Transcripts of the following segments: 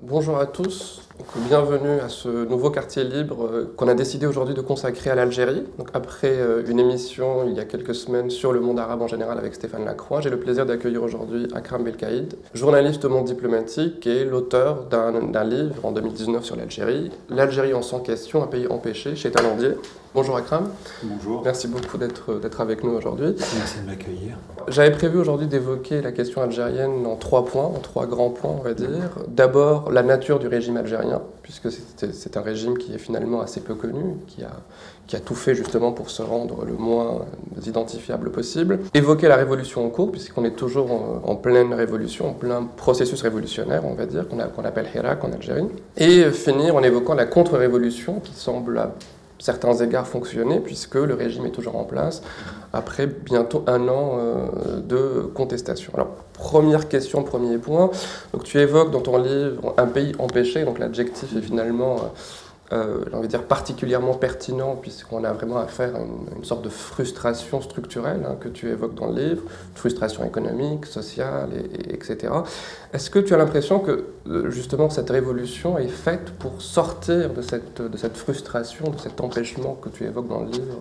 Bonjour à tous, bienvenue à ce nouveau quartier libre qu'on a décidé aujourd'hui de consacrer à l'Algérie. Donc après une émission il y a quelques semaines sur le monde arabe en général avec Stéphane Lacroix, j'ai le plaisir d'accueillir aujourd'hui Akram Belkaïd, journaliste au Monde diplomatique et l'auteur d'un livre en 2019 sur l'Algérie, L'Algérie en 100 questions, un pays empêché, chez Talandier. Bonjour Akram. Bonjour. Merci beaucoup d'être avec nous aujourd'hui. Merci de m'accueillir. J'avais prévu aujourd'hui d'évoquer la question algérienne en 3 points, en 3 grands points on va dire. D'abord la nature du régime algérien, puisque c'est un régime qui est finalement assez peu connu, qui a tout fait justement pour se rendre le moins identifiable possible. Évoquer la révolution en cours, puisqu'on est toujours en pleine révolution, en plein processus révolutionnaire on va dire, qu'on appelle Hirak en Algérie. Et finir en évoquant la contre-révolution qui semble à certains égards fonctionner, puisque le régime est toujours en place, après bientôt un an de contestation. Alors, première question, premier point. Donc, tu évoques dans ton livre un pays empêché, donc l'adjectif est finalement, j'ai envie de dire, particulièrement pertinent, puisqu'on a vraiment affaire à une sorte de frustration structurelle que tu évoques dans le livre, frustration économique, sociale, etc. Est-ce que tu as l'impression que, justement, cette révolution est faite pour sortir de cette frustration, de cet empêchement que tu évoques dans le livre,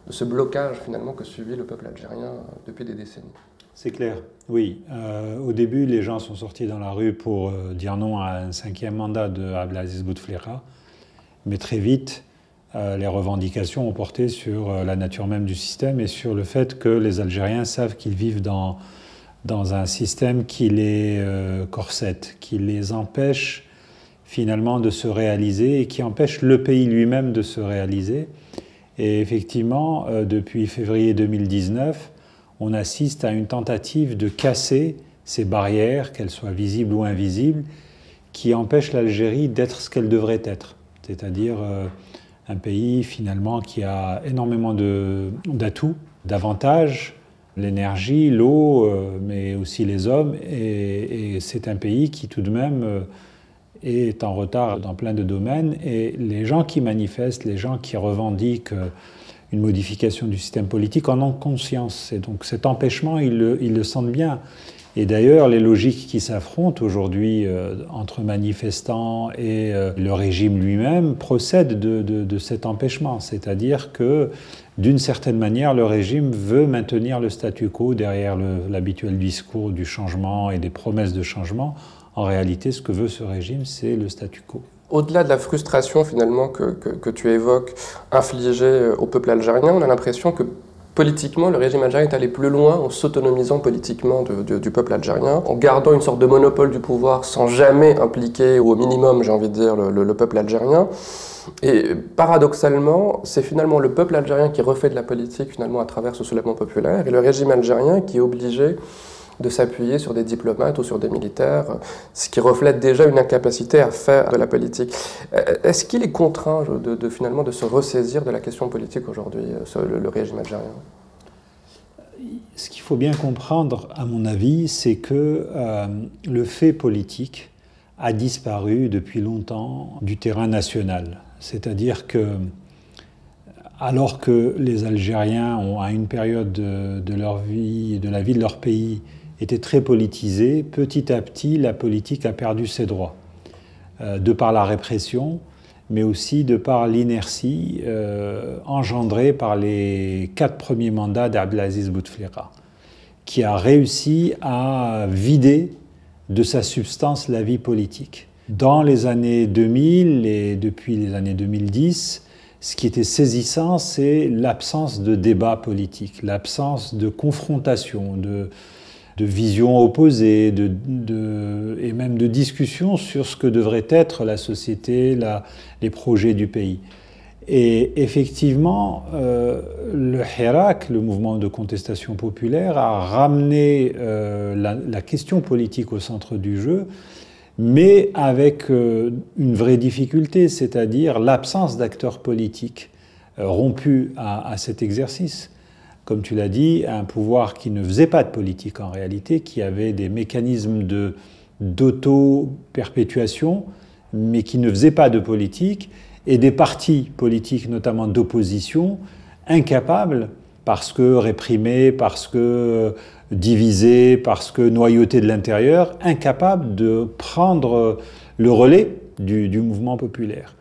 de ce blocage, finalement, que subit le peuple algérien depuis des décennies? C'est clair, oui. Au début, les gens sont sortis dans la rue pour dire non à un 5e mandat de Abdelaziz Bouteflika. Mais très vite, les revendications ont porté sur la nature même du système et sur le fait que les Algériens savent qu'ils vivent dans un système qui les corsette, qui les empêche finalement de se réaliser et qui empêche le pays lui-même de se réaliser. Et effectivement, depuis février 2019, on assiste à une tentative de casser ces barrières, qu'elles soient visibles ou invisibles, qui empêchent l'Algérie d'être ce qu'elle devrait être. C'est-à-dire un pays finalement qui a énormément d'atouts, d'avantages, l'énergie, l'eau, mais aussi les hommes. Et c'est un pays qui tout de même est en retard dans plein de domaines. Et les gens qui manifestent, les gens qui revendiquent une modification du système politique en ont conscience. Et donc cet empêchement, ils le sentent bien. Et d'ailleurs, les logiques qui s'affrontent aujourd'hui entre manifestants et le régime lui-même procèdent de cet empêchement. C'est-à-dire que, d'une certaine manière, le régime veut maintenir le statu quo derrière l'habituel discours du changement et des promesses de changement. En réalité, ce que veut ce régime, c'est le statu quo. Au-delà de la frustration finalement que tu évoques infligée au peuple algérien, on a l'impression que politiquement, le régime algérien est allé plus loin en s'autonomisant politiquement du peuple algérien, en gardant une sorte de monopole du pouvoir sans jamais impliquer au minimum, j'ai envie de dire, le peuple algérien. Et paradoxalement, c'est finalement le peuple algérien qui refait de la politique finalement à travers ce soulèvement populaire et le régime algérien qui est obligé de s'appuyer sur des diplomates ou sur des militaires, ce qui reflète déjà une incapacité à faire de la politique. Est-ce qu'il est contraint finalement de se ressaisir de la question politique aujourd'hui, le régime algérien? Ce qu'il faut bien comprendre, à mon avis, c'est que le fait politique a disparu depuis longtemps du terrain national. C'est-à-dire que, alors que les Algériens ont, à une période de leur vie, de la vie de leur pays, était très politisée, petit à petit, la politique a perdu ses droits, de par la répression, mais aussi de par l'inertie engendrée par les 4 premiers mandats d'Abdelaziz Bouteflika, qui a réussi à vider de sa substance la vie politique. Dans les années 2000 et depuis les années 2010, ce qui était saisissant, c'est l'absence de débat politique, l'absence de confrontation, de visions opposées et même de discussions sur ce que devrait être la société, les projets du pays. Et effectivement, le Hirak, le mouvement de contestation populaire, a ramené la question politique au centre du jeu, mais avec une vraie difficulté, c'est-à-dire l'absence d'acteurs politiques rompus à cet exercice. Comme tu l'as dit, un pouvoir qui ne faisait pas de politique en réalité, qui avait des mécanismes d'auto-perpétuation, mais qui ne faisait pas de politique, et des partis politiques, notamment d'opposition, incapables, parce que réprimés, parce que divisé, parce que noyauté de l'intérieur, incapable de prendre le relais du mouvement populaire.